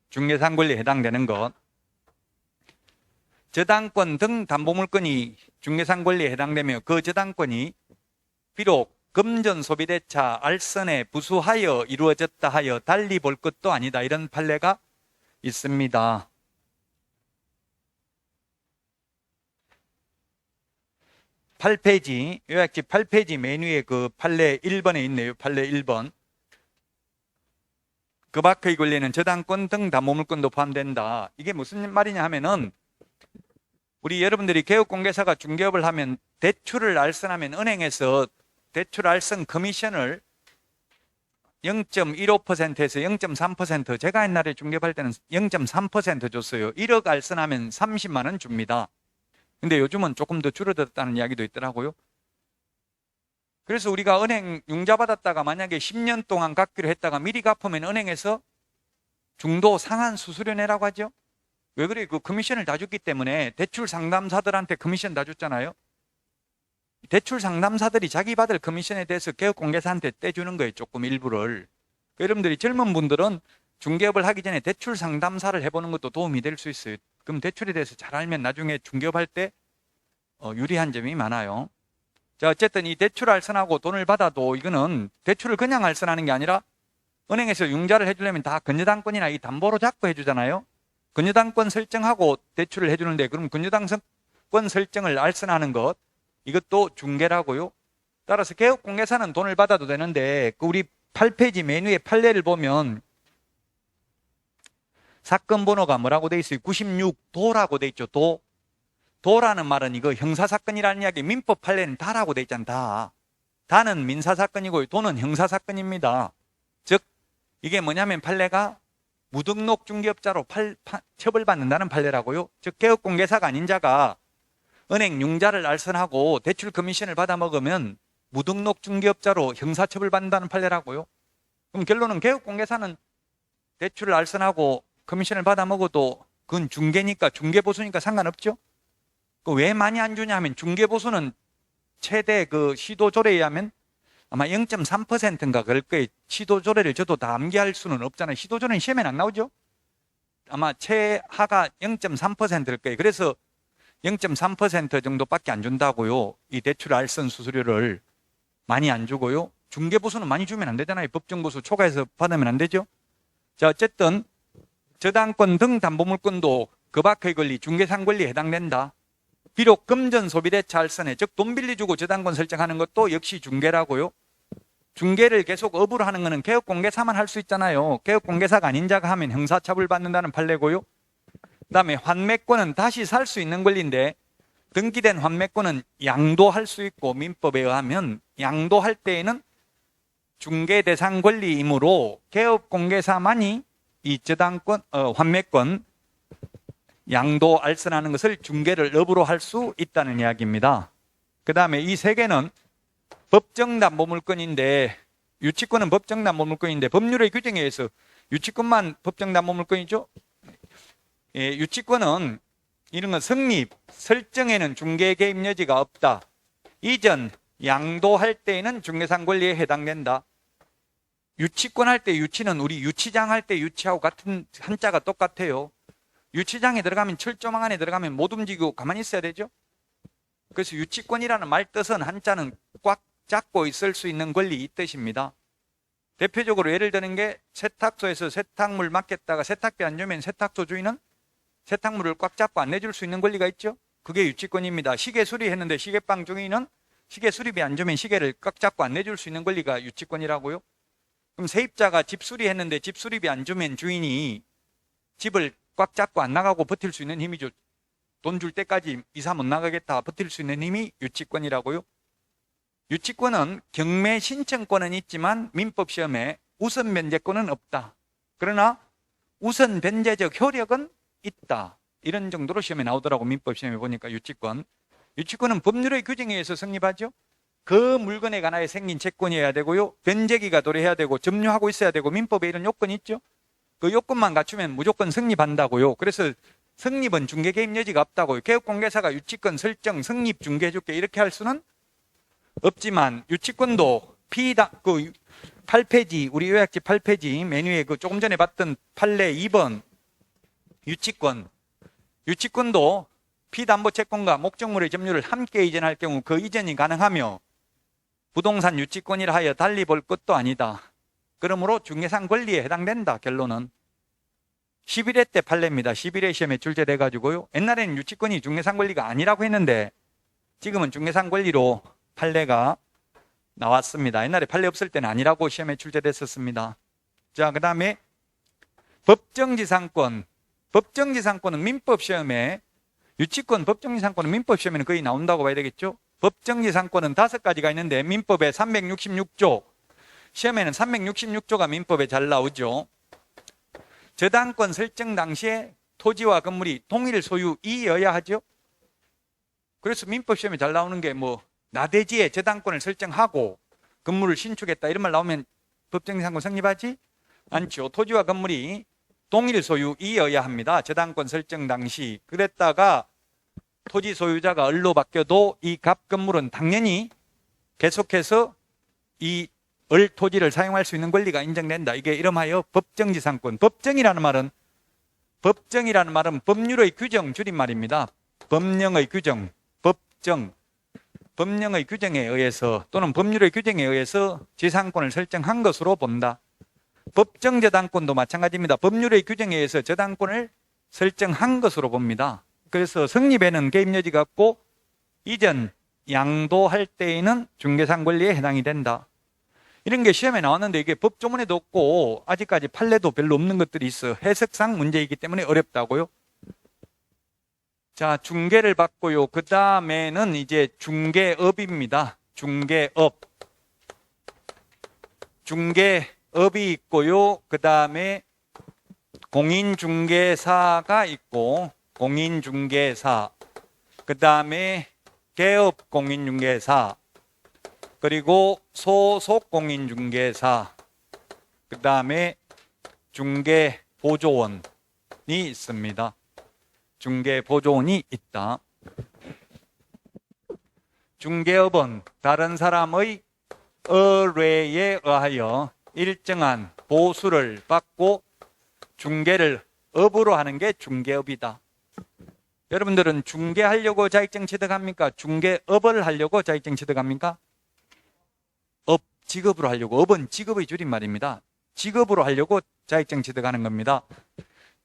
중개상권리에 해당되는 것. 저당권 등 담보물권이 중개상권리에 해당되며 그 저당권이 비록 금전 소비대차 알선에 부수하여 이루어졌다 하여 달리 볼 것도 아니다. 이런 판례가 있습니다. 8페이지, 요약집 8페이지 메뉴에 그 판례 1번에 있네요. 판례 1번. 그 밖의 권리는 저당권 등 담보물권도 포함된다. 이게 무슨 말이냐 하면은 우리 여러분들이 개업공개사가 중개업을 하면 대출을 알선하면 은행에서 대출 알선 커미션을 0.15%에서 0.3%, 제가 옛날에 중개할 때는 0.3% 줬어요. 1억 알선하면 30만 원 줍니다. 근데 요즘은 조금 더 줄어들었다는 이야기도 있더라고요. 그래서 우리가 은행 융자 받았다가 만약에 10년 동안 갚기로 했다가 미리 갚으면 은행에서 중도 상한 수수료 내라고 하죠. 왜 그래요? 그 커미션을 다 줬기 때문에. 대출 상담사들한테 커미션 다 줬잖아요. 대출 상담사들이 자기 받을 커미션에 대해서 개업공개사한테 떼주는 거예요. 조금 일부를. 여러분들이 젊은 분들은 중개업을 하기 전에 대출 상담사를 해보는 것도 도움이 될 수 있어요. 그럼 대출에 대해서 잘 알면 나중에 중개업할 때 유리한 점이 많아요. 자, 어쨌든 이 대출 알선하고 돈을 받아도 이거는 대출을 그냥 알선하는 게 아니라 은행에서 융자를 해주려면 다 근저당권이나 이 담보로 잡고 해주잖아요. 근저당권 설정하고 대출을 해주는데 그럼 근저당권 설정을 알선하는 것, 이것도 중개라고요. 따라서 개업공개사는 돈을 받아도 되는데 그 우리 8페이지 메뉴의 판례를 보면 사건 번호가 뭐라고 돼 있어요? 96도라고 돼 있죠. 도라는 말은 이거 형사사건이라는 이야기, 민법 판례는 다라고 돼 있잖아. 다. 다는 민사사건이고 도는 형사사건입니다. 즉 이게 뭐냐면 판례가 무등록 중개업자로 처벌받는다는 판례라고요. 즉 개업공개사가 아닌 자가 은행 융자를 알선하고 대출 커미션을 받아먹으면 무등록 중개업자로 형사처벌받는다는 판례라고요. 그럼 결론은 개업공개사는 대출을 알선하고 커미션을 받아먹어도 그건 중개니까, 중개보수니까 상관없죠. 왜 많이 안 주냐 하면 중개보수는 최대 그 시도조례에 의하면 아마 0.3%인가 그럴 거예요. 시도조례를 저도 다 암기할 수는 없잖아요. 시도조례는 시험에 안 나오죠. 아마 최하가 0.3%일 거예요. 그래서 0.3% 정도밖에 안 준다고요. 이 대출 알선 수수료를 많이 안 주고요. 중개보수는 많이 주면 안 되잖아요. 법정보수 초과해서 받으면 안 되죠. 자, 어쨌든 저당권 등 담보물권도 그 밖의 권리, 중개상 권리에 해당된다. 비록 금전 소비대차 알선에, 즉 돈 빌려주고 저당권 설정하는 것도 역시 중개라고요. 중개를 계속 업으로 하는 것은 개업공개사만 할 수 있잖아요. 개업공개사가 아닌 자가 하면 형사처벌 받는다는 판례고요. 그 다음에 환매권은 다시 살 수 있는 권리인데 등기된 환매권은 양도할 수 있고 민법에 의하면 양도할 때에는 중개 대상 권리이므로 개업공개사만이 이 저당권, 환매권 양도 알선하는 것을 중개를 업으로 할 수 있다는 이야기입니다. 그 다음에 이 세 개는 법정담보물권인데 유치권은 법정담보물권인데 법률의 규정에 의해서 유치권만 법정담보물권이죠. 예, 유치권은 이런 건 성립, 설정에는 중개 개입 여지가 없다. 이전, 양도할 때에는 중개상 권리에 해당된다. 유치권 할 때 유치는 우리 유치장 할 때 유치하고 같은 한자가 똑같아요. 유치장에 들어가면 철조망 안에 들어가면 못 움직이고 가만히 있어야 되죠. 그래서 유치권이라는 말 뜻은 한자는 꽉 잡고 있을 수 있는 권리 이 뜻입니다. 대표적으로 예를 드는 게 세탁소에서 세탁물 맡겼다가 세탁비 안 주면 세탁소 주인은 세탁물을 꽉 잡고 안 내줄 수 있는 권리가 있죠. 그게 유치권입니다. 시계 수리했는데 시계방 주인은 시계 수리비 안 주면 시계를 꽉 잡고 안 내줄 수 있는 권리가 유치권이라고요. 그럼 세입자가 집 수리했는데 집 수리비 안 주면 주인이 집을 꽉 잡고 안 나가고 버틸 수 있는 힘이죠. 돈 줄 때까지 이사 못 나가겠다 버틸 수 있는 힘이 유치권이라고요. 유치권은 경매 신청권은 있지만 민법 시험에 우선 변제권은 없다. 그러나 우선 변제적 효력은 있다. 이런 정도로 시험에 나오더라고. 민법 시험에 보니까 유치권. 유치권은 법률의 규정에 의해서 성립하죠. 그 물건에 관하여 생긴 채권이어야 되고요. 변제기가 도래해야 되고 점유하고 있어야 되고 민법에 이런 요건이 있죠. 그 요건만 갖추면 무조건 성립한다고요. 그래서 성립은 중개 개입 여지가 없다고요. 개업공개사가 유치권 설정, 성립, 중개해줄게 이렇게 할 수는 없지만 유치권도 8페이지 우리 요약집 8페이지 메뉴에 그 조금 전에 봤던 판례 2번 유치권도 피담보 채권과 목적물의 점유를 함께 이전할 경우 그 이전이 가능하며 부동산 유치권이라 하여 달리 볼 것도 아니다. 그러므로 중개상 권리에 해당된다. 결론은 11회 때 판례입니다. 11회 시험에 출제돼 가지고요. 옛날에는 유치권이 중개상 권리가 아니라고 했는데 지금은 중개상 권리로 판례가 나왔습니다. 옛날에 판례 없을 때는 아니라고 시험에 출제됐었습니다. 자, 그 다음에 법정지상권. 법정지상권은 민법 시험에, 유치권, 법정지상권은 민법 시험에는 거의 나온다고 봐야 되겠죠. 법정지상권은 5가지가 있는데 민법에 366조, 시험에는 366조가 민법에 잘 나오죠. 저당권 설정 당시에 토지와 건물이 동일 소유이어야 하죠. 그래서 민법 시험에 잘 나오는 게 뭐 나대지에 저당권을 설정하고 건물을 신축했다 이런 말 나오면 법정지상권 성립하지 않죠. 토지와 건물이 동일 소유이어야 합니다. 저당권 설정 당시. 그랬다가 토지 소유자가 을로 바뀌어도 이 갑 건물은 당연히 계속해서 이 을 토지를 사용할 수 있는 권리가 인정된다. 이게 이름하여 법정지상권. 법정이라는 말은 법률의 규정 줄임말입니다. 법령의 규정, 법정, 법령의 규정에 의해서 또는 법률의 규정에 의해서 지상권을 설정한 것으로 본다. 법정저당권도 마찬가지입니다. 법률의 규정에 의해서 저당권을 설정한 것으로 봅니다. 그래서 성립에는 개입 여지가 없고 이전 양도할 때에는 중개상 권리에 해당이 된다. 이런 게 시험에 나왔는데 이게 법조문에도 없고 아직까지 판례도 별로 없는 것들이 있어. 해석상 문제이기 때문에 어렵다고요. 자, 중개를 받고요. 그 다음에는 이제 중개업입니다. 중개업. 중개업이 있고요. 그 다음에 공인중개사가 있고, 공인중개사. 그 다음에 개업공인중개사. 그리고 소속공인중개사, 그 다음에 중개보조원이 있습니다. 중개보조원이 있다. 중개업은 다른 사람의 의뢰에 의하여 일정한 보수를 받고 중개를 업으로 하는 게 중개업이다. 여러분들은 중개하려고 자격증 취득합니까? 중개업을 하려고 자격증 취득합니까? 업, 직업으로 하려고. 업은 직업의 줄임말입니다. 직업으로 하려고 자격증 취득하는 겁니다.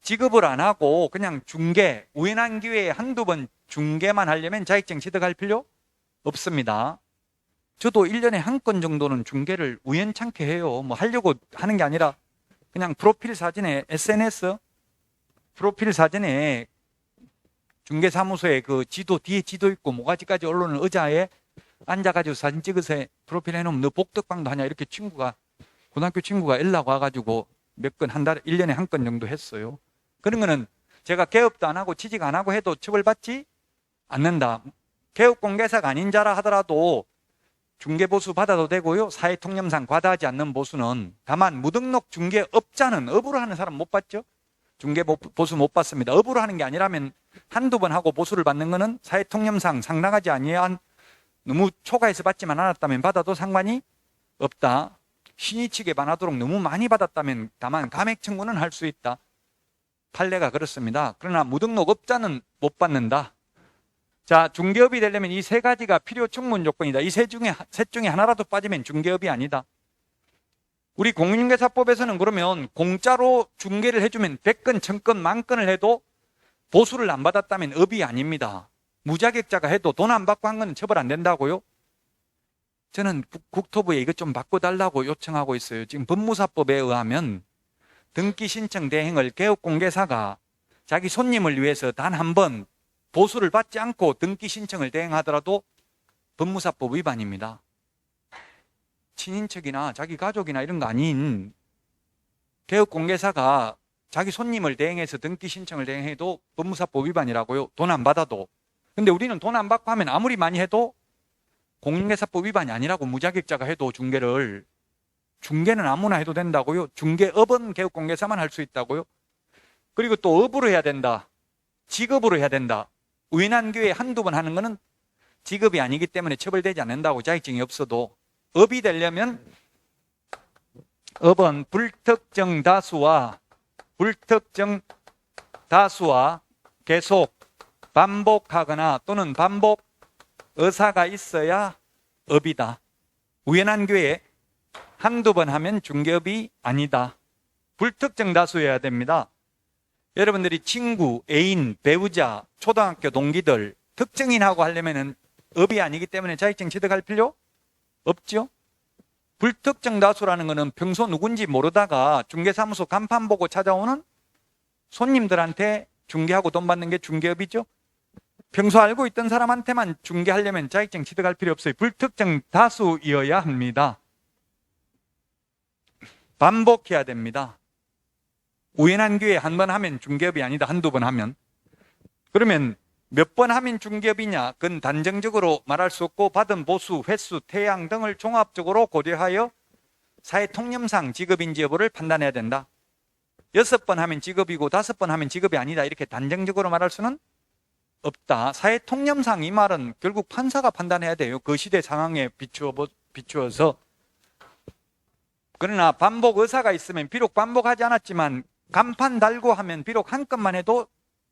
직업을 안 하고 그냥 중개, 우연한 기회에 한두 번 중개만 하려면 자격증 취득할 필요 없습니다. 저도 1년에 한 건 정도는 중개를 우연찮게 해요. 뭐 하려고 하는 게 아니라 그냥 프로필 사진에 SNS 프로필 사진에 중개사무소에 그 지도 뒤에 지도 있고 모가지까지 올라오는 의자에 앉아가지고 사진 찍어서 프로필 해놓으면 너 복덕방도 하냐 이렇게 고등학교 친구가 연락 와가지고 몇 건 한 달에 1년에 한 건 정도 했어요. 그런 거는 제가 개업도 안 하고 취직 안 하고 해도 처벌받지 않는다. 개업공개사가 아닌 자라 하더라도 중개보수 받아도 되고요. 사회통념상 과다하지 않는 보수는, 다만 무등록 중개업자는 업으로 하는 사람 못 받죠. 중개보수 못 받습니다. 업으로 하는 게 아니라면 한두 번 하고 보수를 받는 거는 사회통념상 상당하지 아니한, 너무 초과해서 받지만 않았다면 받아도 상관이 없다. 신의 측에 반하도록 너무 많이 받았다면 다만 감액 청구는 할 수 있다. 판례가 그렇습니다. 그러나 무등록업자는 못 받는다. 자, 중개업이 되려면 이 세 가지가 필요 충분 조건이다. 이 셋 중에 하나라도 빠지면 중개업이 아니다. 우리 공인중개사법에서는 그러면 공짜로 중개를 해주면 100건, 1000건, 10,000건을 해도 보수를 안 받았다면 업이 아닙니다. 무자격자가 해도 돈 안 받고 한 건 처벌 안 된다고요? 저는 국토부에 이것 좀 바꿔달라고 요청하고 있어요. 지금 법무사법에 의하면 등기 신청 대행을 개업공개사가 자기 손님을 위해서 단 한 번 보수를 받지 않고 등기 신청을 대행하더라도 법무사법 위반입니다. 친인척이나 자기 가족이나 이런 거 아닌 개업공개사가 자기 손님을 대행해서 등기 신청을 대행해도 법무사법 위반이라고요. 돈 안 받아도. 근데 우리는 돈 안 받고 하면 아무리 많이 해도 공인중개사법 위반이 아니라고, 무자격자가 해도 중개는 아무나 해도 된다고요. 중개업은 개업공개사만 할 수 있다고요. 그리고 또 업으로 해야 된다. 직업으로 해야 된다. 우연한 기회에 한두 번 하는 거는 직업이 아니기 때문에 처벌되지 않는다고, 자격증이 없어도. 업이 되려면 업은 불특정 다수와 계속 반복하거나 또는 반복 의사가 있어야 업이다. 우연한 기회에 한두 번 하면 중개업이 아니다. 불특정 다수여야 됩니다. 여러분들이 친구, 애인, 배우자, 초등학교 동기들 특정인하고 하려면 업이 아니기 때문에 자격증 취득할 필요 없죠. 불특정 다수라는 것은 평소 누군지 모르다가 중개사무소 간판 보고 찾아오는 손님들한테 중개하고 돈 받는 게 중개업이죠. 평소 알고 있던 사람한테만 중개하려면 자격증 취득할 필요 없어요. 불특정 다수여야 합니다. 반복해야 됩니다. 우연한 기회에 한 번 하면 중개업이 아니다. 한두 번 하면. 그러면 몇 번 하면 중개업이냐? 그건 단정적으로 말할 수 없고 받은 보수, 횟수, 태양 등을 종합적으로 고려하여 사회 통념상 직업인지 여부를 판단해야 된다. 6번 하면 직업이고 5번 하면 직업이 아니다. 이렇게 단정적으로 말할 수는 없다. 사회 통념상 이 말은 결국 판사가 판단해야 돼요. 그 시대 상황에 비추어서. 그러나 반복 의사가 있으면 비록 반복하지 않았지만 간판 달고 하면 비록 한 건만 해도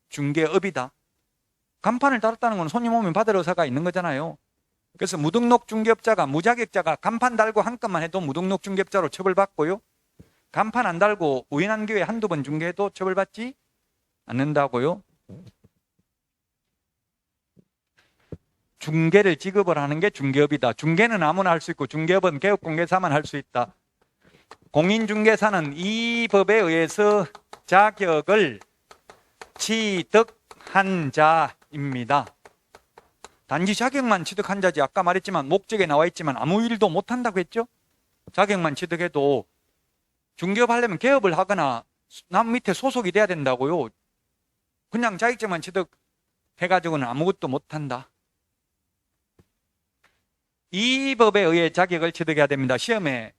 중개업이다. 간판을 달았다는 건 손님 오면 받을 의사가 있는 거잖아요. 그래서 무등록 중개업자가, 무자격자가 간판 달고 한 건만 해도 무등록 중개업자로 처벌받고요. 간판 안 달고 우연한 기회에 한두 번 중개해도 처벌받지 않는다고요. 중개를 직업을 하는 게 중개업이다. 중개는 아무나 할 수 있고 중개업은 개업공개사만 할 수 있다. 공인중개사는 이 법에 의해서 자격을 취득한 자입니다. 단지 자격만 취득한 자지. 아까 말했지만 목적에 나와 있지만 아무 일도 못한다고 했죠. 자격만 취득해도 중개업 하려면 개업을 하거나 남 밑에 소속이 돼야 된다고요. 그냥 자격증만 취득해가지고는 아무것도 못한다. 이 법에 의해 자격을 취득해야 됩니다. 시험에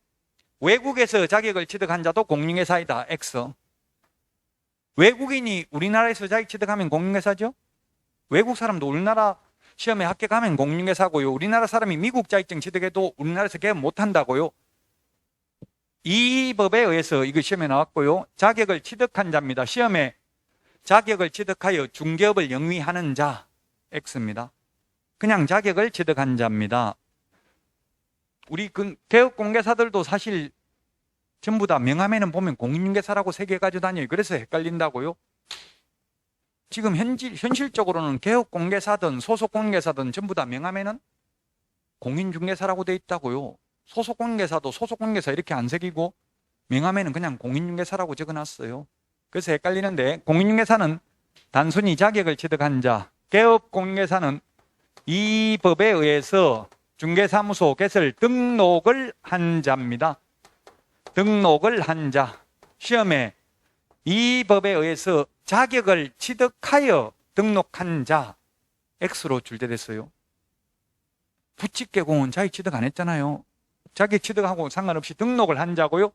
외국에서 자격을 취득한 자도 공인중개사이다. X. 외국인이 우리나라에서 자격 취득하면 공인중개사죠. 외국 사람도 우리나라 시험에 합격하면 공인중개사고요. 우리나라 사람이 미국 자격증 취득해도 우리나라에서 개업 못한다고요. 이 법에 의해서 이거 시험에 나왔고요. 자격을 취득한 자입니다. 시험에 자격을 취득하여 중개업을 영위하는 자 X입니다. 그냥 자격을 취득한 자입니다. 우리 개업공개사들도 사실 전부 다 명함에는 보면 공인중개사라고 새겨가지고 다녀요. 그래서 헷갈린다고요. 지금 현실적으로는 개업공개사든 소속공개사든 전부 다 명함에는 공인중개사라고 돼 있다고요. 소속공개사도 소속공개사 이렇게 안 새기고 명함에는 그냥 공인중개사라고 적어놨어요. 그래서 헷갈리는데 공인중개사는 단순히 자격을 취득한 자, 개업공개사는 이 법에 의해서 중개사무소 개설 등록을 한 자입니다. 등록을 한 자. 시험에 이 법에 의해서 자격을 취득하여 등록한 자 X로 출제됐어요. 부칙개공은 자격 취득 안 했잖아요. 자격 취득하고 상관없이 등록을 한 자고요.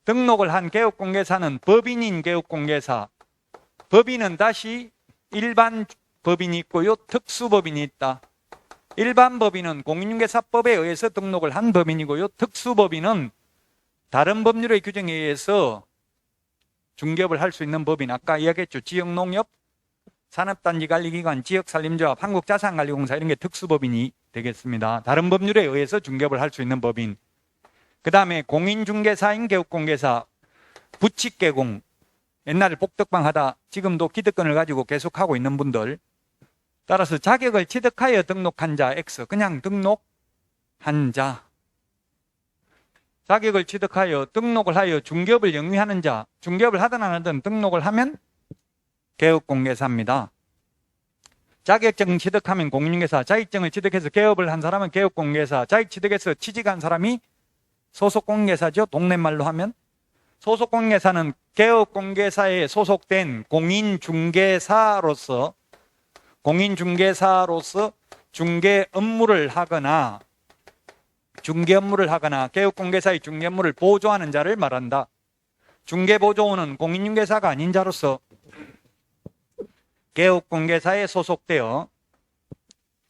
등록을 한 개업공개사는 법인인 개업공개사. 법인은 다시 일반 법인이 있고요. 특수법인이 있다. 일반 법인은 공인중개사법에 의해서 등록을 한 법인이고요. 특수법인은 다른 법률의 규정에 의해서 중개업을 할 수 있는 법인. 아까 이야기했죠. 지역농협, 산업단지관리기관, 지역산림조합, 한국자산관리공사 이런 게 특수법인이 되겠습니다. 다른 법률에 의해서 중개업을 할 수 있는 법인. 그 다음에 공인중개사인 개업공개사, 부칙개공. 옛날에 복덕방 하다 지금도 기득권을 가지고 계속하고 있는 분들. 따라서 자격을 취득하여 등록한 자 X, 그냥 등록한 자. 자격을 취득하여 등록을 하여 중개업을 영위하는 자, 중개업을 하든 안 하든 등록을 하면 개업공개사입니다. 자격증 취득하면 공인중개사, 자격증을 취득해서 개업을 한 사람은 개업공개사, 자격 취득해서 취직한 사람이 소속공개사죠. 동네 말로 하면. 소속공개사는 개업공개사에 소속된 공인중개사로서 중개 업무를 하거나 개업공개사의 중개 업무를 보조하는 자를 말한다. 중개보조원은 공인중개사가 아닌 자로서 개업공개사에 소속되어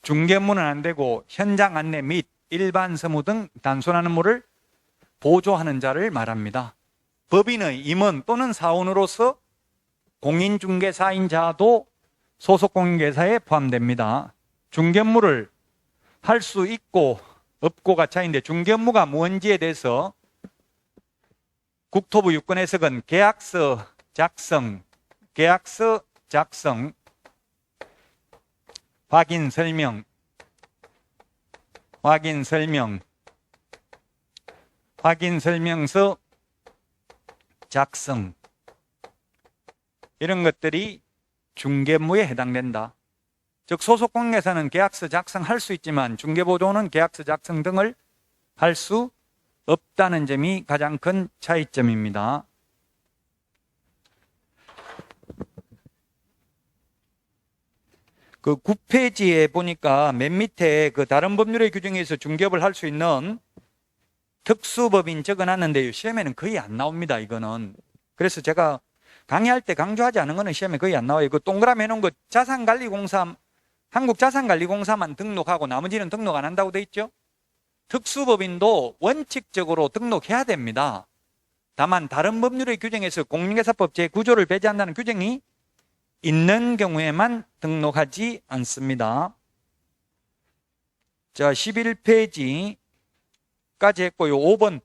중개 업무는 안 되고 현장 안내 및 일반 서무 등 단순한 업무를 보조하는 자를 말합니다. 법인의 임원 또는 사원으로서 공인중개사인 자도 소속공인중개사에 포함됩니다. 중개 업무를 할 수 있고 없고가 차이인데 중개 업무가 뭔지에 대해서 국토부 유권 해석은 계약서 작성, 확인 설명, 확인 설명서 작성, 이런 것들이 중개업무에 해당된다. 즉 소속공인에서는 계약서 작성할 수 있지만 중개보조는 계약서 작성 등을 할 수 없다는 점이 가장 큰 차이점입니다. 그 9페이지에 보니까 맨 밑에 그 다른 법률의 규정에서 중개업을 할 수 있는 특수법인 적어놨는데요. 시험에는 거의 안 나옵니다. 이거는. 그래서 제가 강의할 때 강조하지 않은 거는 시험에 거의 안 나와요. 그 동그라미 해놓은 거 자산관리공사, 한국자산관리공사만 등록하고 나머지는 등록 안 한다고 돼 있죠. 특수법인도 원칙적으로 등록해야 됩니다. 다만 다른 법률의 규정에서 공인중개사법 제9조를 배제한다는 규정이 있는 경우에만 등록하지 않습니다. 자, 11페이지까지 했고요. 5번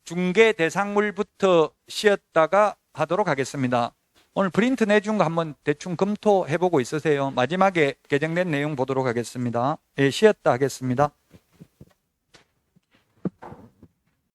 중개 대상물부터 쉬었다가 하도록 하겠습니다. 오늘 프린트 내준 거 한번 대충 검토해보고 있으세요. 마지막에 개정된 내용 보도록 하겠습니다. 예, 쉬었다 하겠습니다.